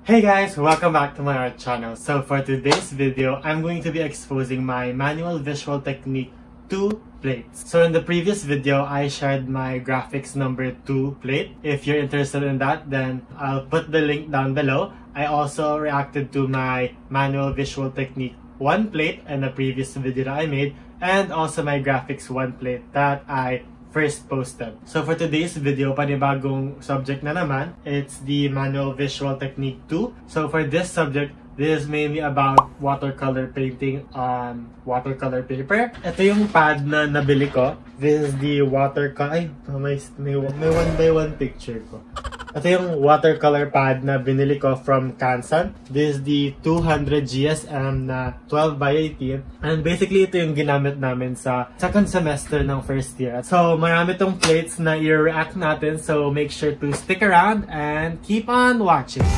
Hey guys, welcome back to my art channel. So for today's video, I'm going to be exposing my Manual Visual Technique 2 plates. So in the previous video, I shared my graphics number 2 plate. If you're interested in that, then I'll put the link down below. I also reacted to my Manual Visual Technique 1 plate in the previous video that I made, and also my graphics 1 plate that I first posted. So for today's video, panibagong subject na naman. It's the Manual Visual Technique 2. So for this subject, this is mainly about watercolor painting on watercolor paper. Ito yung pad na nabili ko. This is the watercolor... Ay, may one by one picture ko. Ito yung watercolor pad na binili ko from Canson. This is the 200 GSM na 12 by 18. And basically, ito yung ginamit namin sa second semester ng first year. So, marami tong plates na i-react natin. So, make sure to stick around and keep on watching.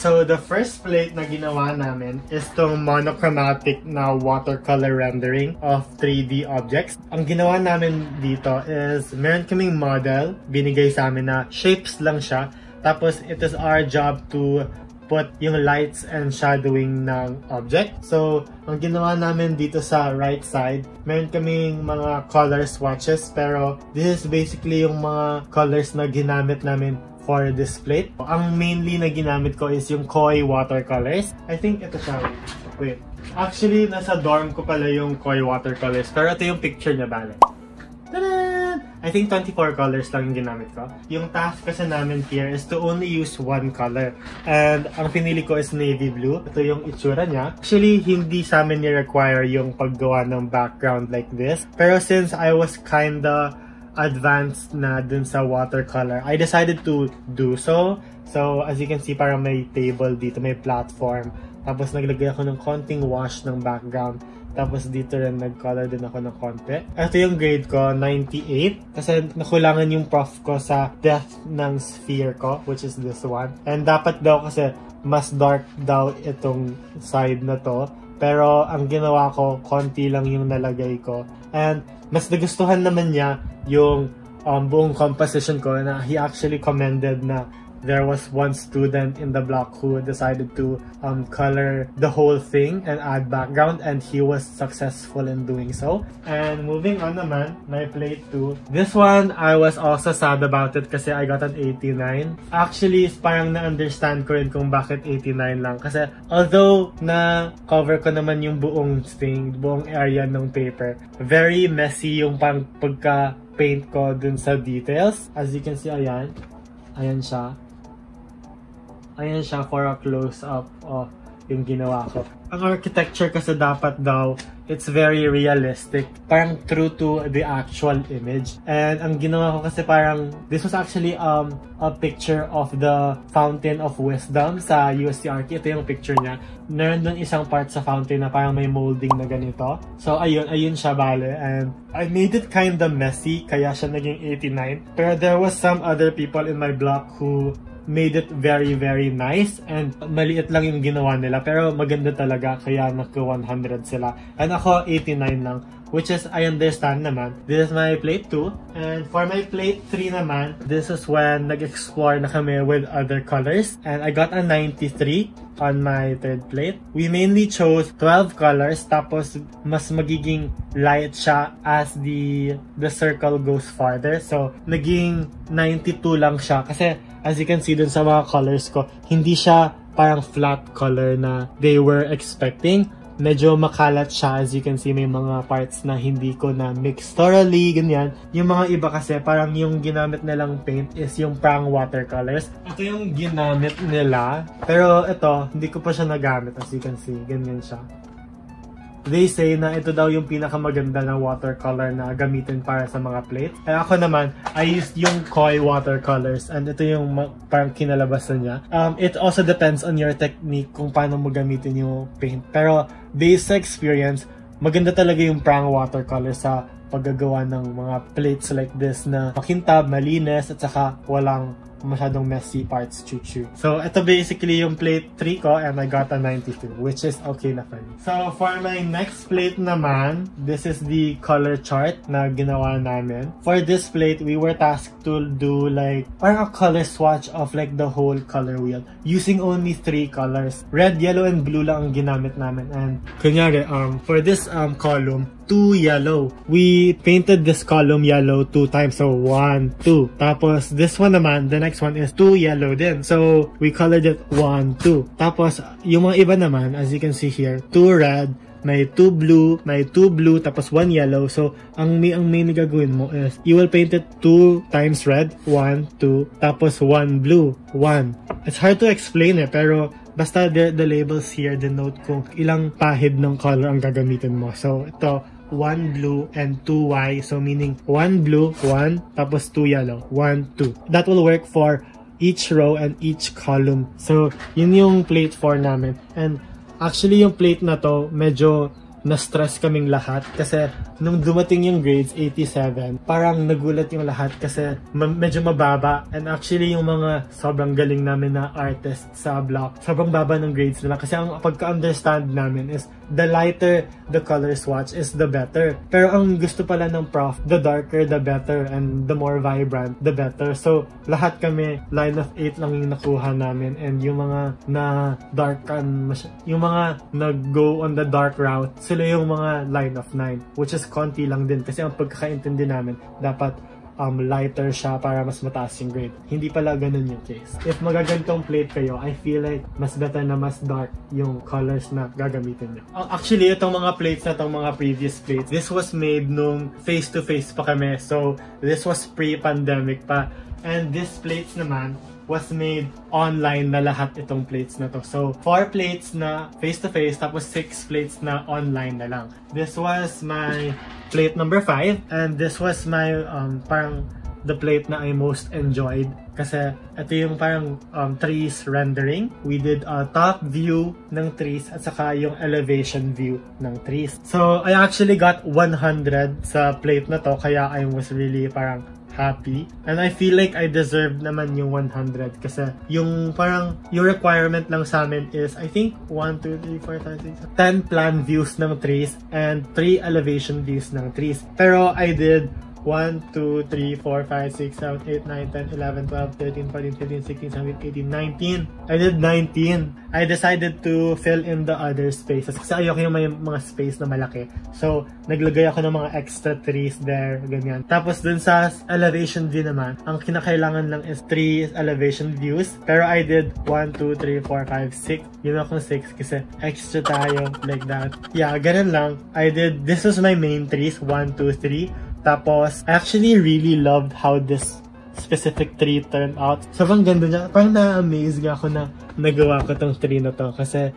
So, the first plate na ginawa namin is tong monochromatic na watercolor rendering of 3D objects. Ang ginawa namin dito is, meron kaming model, binigay sa amin na shapes lang siya. Tapos, it is our job to put yung lights and shadowing ng object. So, ang ginawa namin dito sa right side, meron kaming mga color swatches, pero this is basically yung mga colors na ginamit namin for this plate. Ang mainly na ginamit ko is yung Koi watercolors. I think ito siya. Wait. Actually, nasa dorm ko pala yung Koi watercolors. Pero ito yung picture niya, bale. Ta-da! I think 24 colors lang yung ginamit ko. Yung task kasi namin here is to only use one color. And ang pinili ko is navy blue. Ito yung itsura niya. Actually, hindi sa amin ni-require yung paggawa ng background like this. Pero since I was kinda advanced na dun sa watercolor, I decided to do so. So, as you can see, parang may table dito, may platform. Tapos, naglagay ako ng konting wash ng background. Tapos, dito rin, nag-color din ako ng konti. Ito yung grade ko, 98. Kasi, nakulangan yung prof ko sa depth ng sphere ko, which is this one. And dapat daw kasi, mas dark daw itong side na to. Pero, ang ginawa ko, konti lang yung nalagay ko. And, mas nagustuhan naman niya yung buong composition ko, na he actually commended na there was one student in the block who decided to color the whole thing and add background, and he was successful in doing so. And moving on naman, my plate 2. This one, I was also sad about it kasi I got an 89. Actually, parang na-understand ko rin kung bakit 89 lang. Kasi although na-cover ko naman yung buong thing, buong area ng paper, very messy yung pagka-paint ko dun sa details. As you can see, ayan. Ayan siya. Ayan siya for a close-up of yung ginawa ko. Ang architecture kasi dapat daw, it's very realistic. Parang true to the actual image. And ang ginawa ko kasi parang, this was actually a picture of the Fountain of Wisdom sa UST-RT. Ito yung picture niya. Meron dun isang part sa fountain na parang may molding na ganito. So ayun siya bale. And I made it kinda messy, kaya siya naging 89. Pero there was some other people in my block who made it very, very nice, and maliit lang yung ginawa nila, pero maganda talaga, kaya naka 100 sila. And ako, 89 lang, which is, I understand naman. This is my plate 2, and for my plate 3 naman, this is when nag-explore na kami with other colors, and I got a 93 on my third plate. We mainly chose 12 colors, tapos mas magiging light siya as the circle goes farther. So, naging 92 lang siya, kasi as you can see dun sa mga colors ko, hindi siya parang flat color na they were expecting. Medyo makalat siya. As you can see, may mga parts na hindi ko na mix thoroughly, ganyan. Yung mga iba kasi, parang yung ginamit nilang paint is yung prang watercolors. Ito yung ginamit nila. Pero ito, hindi ko pa siya nagamit. As you can see, ganyan siya. They say na ito daw yung pinakamaganda na watercolor na gamitin para sa mga plates. Eh ako naman, I used yung Koi watercolors, and ito yung parang kinalabasan niya. It also depends on your technique kung paano mo gamitin yung paint. Pero based sa experience, maganda talaga yung prang watercolor sa paggagawa ng mga plates like this na makintab, malinis, at saka walang masyadong messy parts, choo-choo. So, ito basically yung plate 3 ko and I got a 92, which is okay na for me. So, for my next plate naman, this is the color chart na ginawa namin. For this plate, we were tasked to do like, parang a color swatch of like the whole color wheel using only 3 colors. Red, yellow, and blue lang ang ginamit namin. And, kunyari, for this column, 2 yellow. We painted this column yellow 2 times. So, 1, 2. Tapos, this one naman, the next one is 2 yellow din. So, we colored it 1, 2. Tapos, yung mga iba naman, as you can see here, 2 red, may 2 blue, tapos 1 yellow. So, ang main na gagawin mo is, you will paint it 2 times red, 1, 2, tapos 1 blue, 1. It's hard to explain pero basta the labels here denote kung ilang pahid ng color ang gagamitin mo. So, ito, 1 blue and 2 white. So, meaning 1 blue, 1, tapos 2 yellow, 1, 2. That will work for each row and each column. So, yun yung plate 4 namin. And, actually, yung plate na to, medyo na-stress kaming lahat kasi nung dumating yung grades, 87, parang nagulat yung lahat kasi medyo mababa. And actually, yung mga sobrang galing namin na artists sa block, sobrang baba ng grades nila kasi ang pagka-understand namin is the lighter the color swatch is the better. Pero ang gusto pala ng prof, the darker the better and the more vibrant the better. So, lahat kami, line of 8 lang yung nakuha namin and yung mga na darkan, yung mga nag-go on the dark route, sila yung mga line of 9, which is konti lang din kasi ang pagkakaintindi namin, dapat lighter siya para mas mataas yung grade. Hindi pala ganun yung case. If magagantong plate kayo, I feel like mas better na mas dark yung colors na gagamitin nyo. Actually, itong mga plates na itong mga previous plates, this was made nung face-to-face pa kami. So, this was pre-pandemic pa. And this plates naman was made online na lahat itong plates na to. So, 4 plates na face-to-face, tapos 6 plates na online na lang. This was my plate number 5, and this was my, parang the plate na I most enjoyed. Kasi, ito yung parang trees rendering. We did a top view ng trees at saka yung elevation view ng trees. So, I actually got 100 sa plate na to, kaya I was really parang happy. And I feel like I deserved naman yung 100 kasi yung parang yung requirement lang sa amin is I think 1, 2, 3, 4, 5, 6, 10 plan views ng trees and 3 elevation views ng trees. Pero I did 1, 2, 3, 4, 5, 6, 7, 8, 9, 10, 11, 12, 13, 14, 15, 16, 17, 18, 19. I did 19. I decided to fill in the other spaces kasi ayoko yung may mga space na malaki. So, naglagay ako ng mga extra trees there, ganyan. Tapos dun sa elevation view naman, ang kinakailangan lang is 3 elevation views. Pero I did 1, 2, 3, 4, 5, 6. Yun akong 6 kasi extra tayo, like that. Yeah, ganun lang. This was my main trees, 1, 2, 3. Tapos, I actually really loved how this specific tree turned out. Sobrang ganda niya. Parang na-amaze nga ako na nagawa ko tong tree na to. Kasi,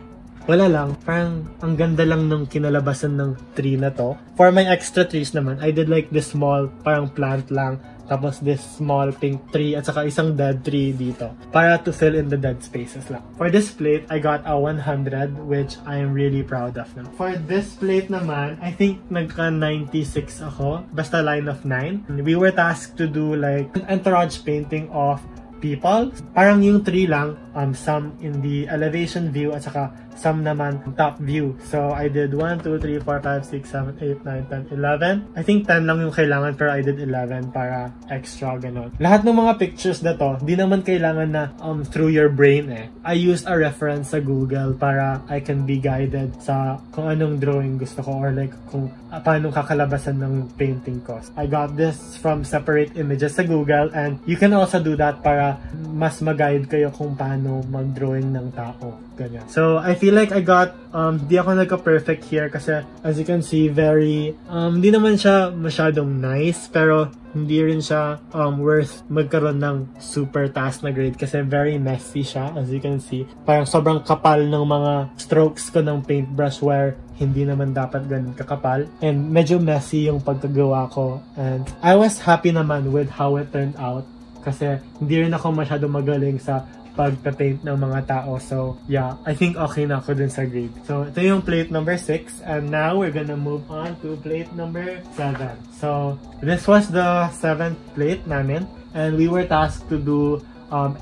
wala lang. Parang, ang ganda lang ng kinalabasan ng tree na to. For my extra trees naman, I did like this small, parang plant lang. Tapos this small pink tree at saka isang dead tree dito para to fill in the dead spaces lang. For this plate, I got a 100 which I am really proud of now. For this plate naman, I think nagka 96 ako. Basta line of 9. We were tasked to do like an entourage painting of people. Parang yung 3 lang, some in the elevation view at saka some naman top view. So, I did 1, 2, 3, 4, 5, 6, 7, 8, 9, 10, 11. I think 10 lang yung kailangan pero I did 11 para extra ganun. Lahat ng mga pictures na to, di naman kailangan na through your brain I used a reference sa Google para I can be guided sa kung anong drawing gusto ko or like kung paano kakalabasan ng painting ko. I got this from separate images sa Google and you can also do that para mas mag-guide kayo kung paano mag-drawing ng tao. Ganyan. So, I feel like I got, di ako nagka-perfect here kasi as you can see, very, di naman siya masyadong nice, pero hindi rin siya worth magkaroon ng super taas na grade kasi very messy siya, as you can see. Parang sobrang kapal ng mga strokes ko ng paintbrush where hindi naman dapat ganun kakapal. And medyo messy yung pagkagawa ko. And I was happy naman with how it turned out kasi hindi rin ako masyadong magaling sa pagpa-paint ng mga tao. So, yeah, I think okay na ako dun sa grade. So, ito yung plate number 6. And now, we're gonna move on to plate number 7. So, this was the 7th plate namin. And we were tasked to do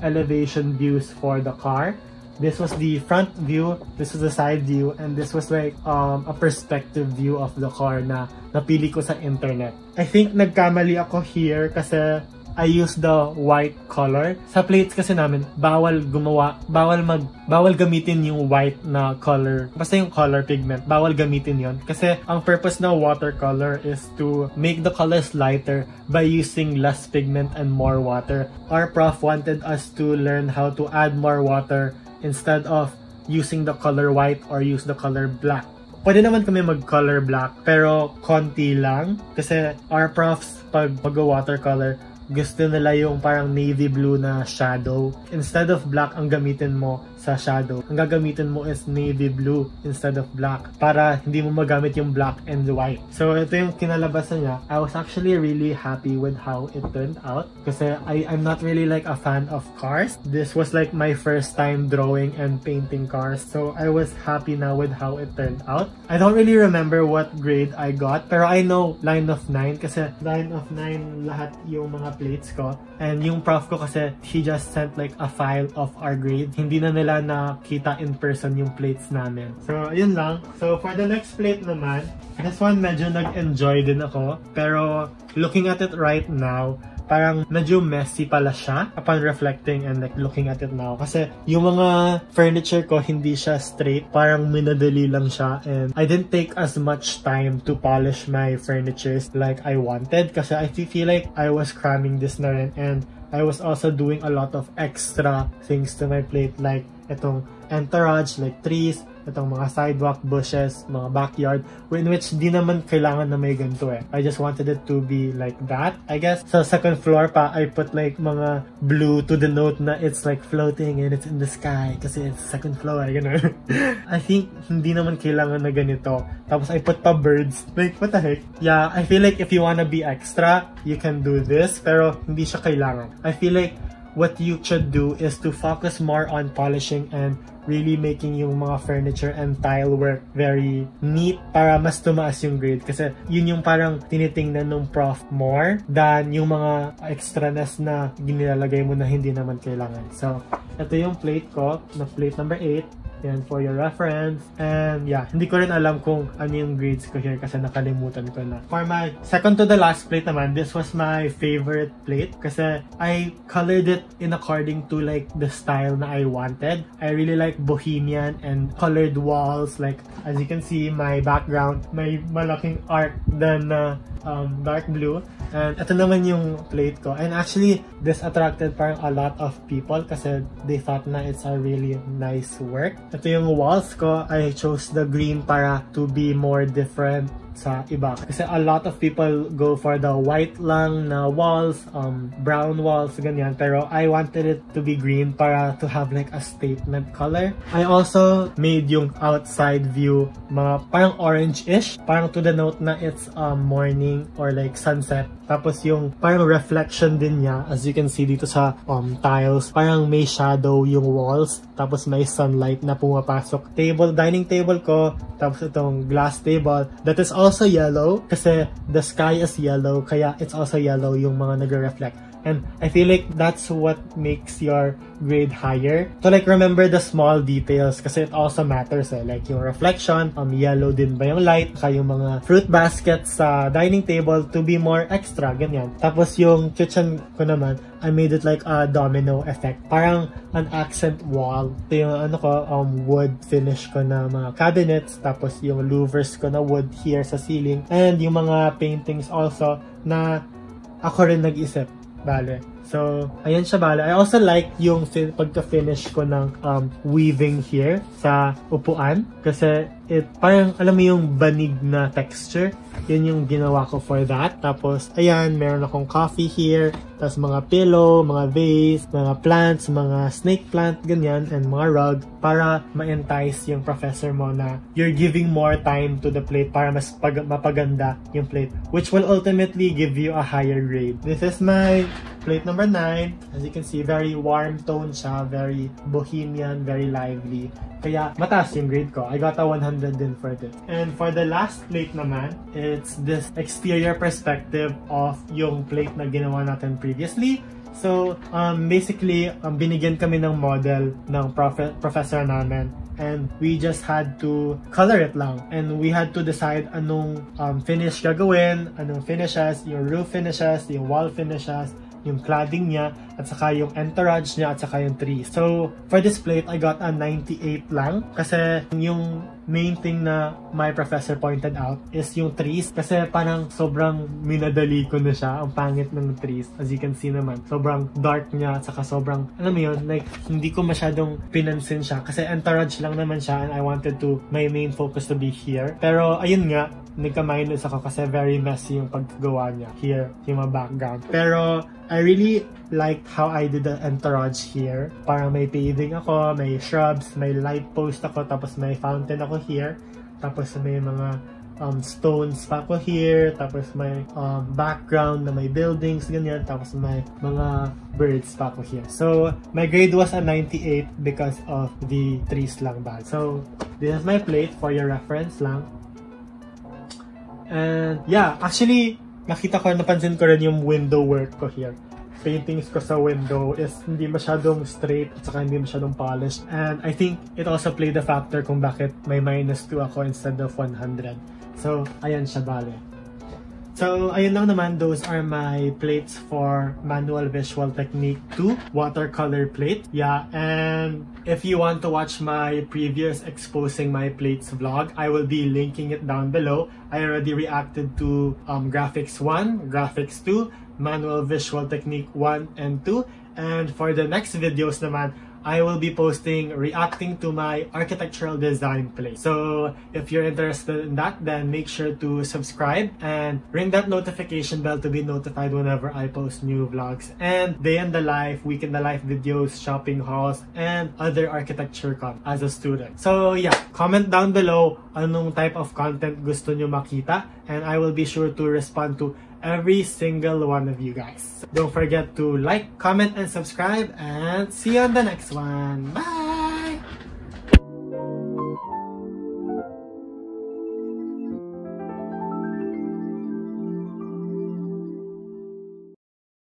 elevation views for the car. This was the front view, this was the side view, and this was like a perspective view of the car na napili ko sa internet. I think nagkamali ako here kasi I used the white color. Sa plates kasi namin, bawal gamitin yung white na color. Basta yung color pigment, bawal gamitin yon. Kasi ang purpose ng watercolor is to make the colors lighter by using less pigment and more water. Our prof wanted us to learn how to add more water instead of using the color white or use the color black. Pwede naman kami mag-color black, pero konti lang. Kasi our profs, pag mag-watercolor, gusto nila yung parang navy blue na shadow. Instead of black ang gamitin mo sa shadow, ang gagamitin mo is navy blue instead of black para hindi mo magamit yung black and white. So ito yung kinalabasan niya. I was actually really happy with how it turned out kasi I'm not really like a fan of cars. This was like my first time drawing and painting cars, so I was happy now with how it turned out. I don't really remember what grade I got, pero I know line of 9 kasi line of 9 lahat yung mga plates ko. And yung prof ko kasi, he just sent like a file of our grade. Hindi na nila nakita in person yung plates namin. So, yun lang. So, for the next plate naman, this one medyo nag-enjoy din ako. Pero, looking at it right now, parang medyo messy pala siya upon reflecting and like looking at it now. Kasi yung mga furniture ko hindi siya straight. Parang minadali lang siya and I didn't take as much time to polish my furnitures like I wanted. Kasi I feel like I was cramming this na rin and I was also doing a lot of extra things to my plate like itong entourage, like trees, itong mga sidewalk, bushes, mga backyard, in which di naman kailangan na may ganito eh. I just wanted it to be like that, I guess. Sa second floor pa, I put like mga blue to denote na it's like floating and it's in the sky kasi it's second floor, gano'n. I think hindi naman kailangan na ganito. Tapos I put pa birds. Like, what the heck? Yeah, I feel like if you wanna be extra, you can do this, pero hindi siya kailangan. I feel like what you should do is to focus more on polishing and really making yung mga furniture and tile work very neat para mas tumaas yung grade. Kasi yun yung parang tinitingnan ng prof more than yung mga extraness na ginilalagay mo na hindi naman kailangan. So, ito yung plate ko, na plate number 8. Yan, for your reference. And yeah, hindi ko rin alam kung ano yung grades ko here kasi nakalimutan ko na. For my second to the last plate naman, this was my favorite plate kasi I colored it in according to like the style na I wanted. I really like bohemian and colored walls. Like, as you can see, my background, may malaking arc than dark blue. And ito naman yung plate ko. And actually, this attracted parang a lot of people kasi they thought na it's a really nice work. Ito yung walls ko. I chose the green para to be more different sa iba. Kasi a lot of people go for the white lang na walls, brown walls, ganyan. Pero I wanted it to be green para to have like a statement color. I also made yung outside view mga parang orange-ish. Parang to the note na it's morning or like sunset. Tapos yung parang reflection din niya, as you can see dito sa tiles, parang may shadow yung walls. Tapos may sunlight na pumapasok. Dining table ko, tapos itong glass table, that is also yellow kasi the sky is yellow, kaya it's also yellow yung mga nagre-reflect. And I feel like that's what makes your grade higher. So like remember the small details kasi it also matters eh. Like yung reflection, yellow din ba yung light, kaya yung mga fruit baskets sa dining table to be more extra, ganyan. Tapos yung kitchen ko naman, I made it like a domino effect. Parang an accent wall. Ito yung ano ko, wood finish ko na mga cabinets. Tapos yung louvers ko na wood here sa ceiling. And yung mga paintings also na ako rin nag-isip. Bale. So, ayan siya bale. I also like yung pagka-finish ko ng weaving here sa upuan. Kasi parang alam mo yung banig na texture. Yun yung ginawa ko for that. Tapos, ayan, meron akong coffee here. Tapos mga pillow, mga vase, mga plants, mga snake plant, ganyan, and mga rug. Para ma-entice yung professor mo na you're giving more time to the plate para mas mapaganda yung plate. Which will ultimately give you a higher grade. This is my plate number 9. As you can see, very warm tone siya. Very bohemian, very lively. Kaya mataas yung grade ko. I got a 100 din for this. And for the last plate naman, it's this exterior perspective of yung plate na ginawa natin previously. So, basically, binigyan kami ng model ng professor namin. And we just had to color it lang. And we had to decide anong finish gagawin, anong finishes, yung roof finishes, yung wall finishes, yung cladding niya, at saka yung entourage niya, at saka yung trees. So, for this plate, I got a 98 lang. Kasi yung main thing na my professor pointed out is yung trees. Kasi parang sobrang minadali ko na siya. Ang pangit ng trees. As you can see naman, sobrang dark niya, at saka sobrang, alam mo yun, like, hindi ko masyadong pinansin siya. Kasi entourage lang naman siya, and I wanted to, my main focus to be here. Pero, ayun nga, nagka-minus ako kasi very messy yung paggawa niya. Here, yung mga background. Pero, I really liked how I did the entourage here. Parang may paving ako, may shrubs, may light post ako, tapos may fountain ako here. Tapos may mga stones pa ako here, tapos may background na may buildings, ganyan. Tapos may mga birds pa ako here. So, my grade was a 98 because of the trees lang ba. So, this is my plate for your reference lang. And yeah, actually, napansin ko rin yung window work ko here. Paintings ko sa window is hindi masyadong straight at saka hindi masyadong polished. And I think it also played a factor kung bakit may -2 ako instead of 100. So, ayan siya bale. So, ayun lang naman, those are my plates for Manual Visual Technique 2 watercolor plate. Yeah, and if you want to watch my previous exposing my plates vlog, I will be linking it down below. I already reacted to Graphics 1, Graphics 2, Manual Visual Technique 1 and 2. And for the next videos naman, I will be posting reacting to my architectural design plate. So if you're interested in that, then make sure to subscribe and ring that notification bell to be notified whenever I post new vlogs and day in the life, week in the life videos, shopping hauls, and other architecture content as a student. So yeah, comment down below anong type of content gusto nyo makita, and I will be sure to respond to every single one of you guys. Don't forget to like, comment, and subscribe, and see you on the next one. Bye!